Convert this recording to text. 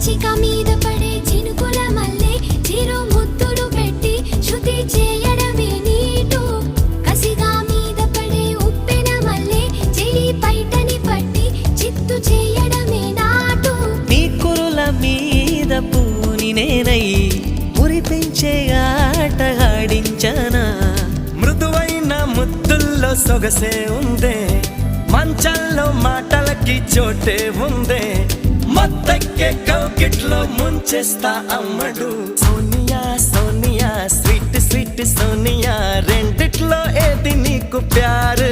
పిచ్చిక మీద పడే చినుకుల మల్లె చిరు ముద్దులు పెట్టి శృతి చేయడమే నీటు కసిగా మీద పడే ఉప్పెన మల్లె చెలి పైటని పట్టి చిత్తు చేయడమే నాటు నీ కురుల మీద పూని నేనై మురిపించే ఆట ఆడించనా మృదువైన ముద్దుల్లో సొగసే ఉందే మంచంలో మాటలకి చోటే ఉందే మత్తెక్కే కౌకిట్లో ముంచేస్తా అమ్మడు సోనియా సోనియా స్వీట్ స్వీట్ సోనియా రెండిట్లో ఏది నీకు ప్యారు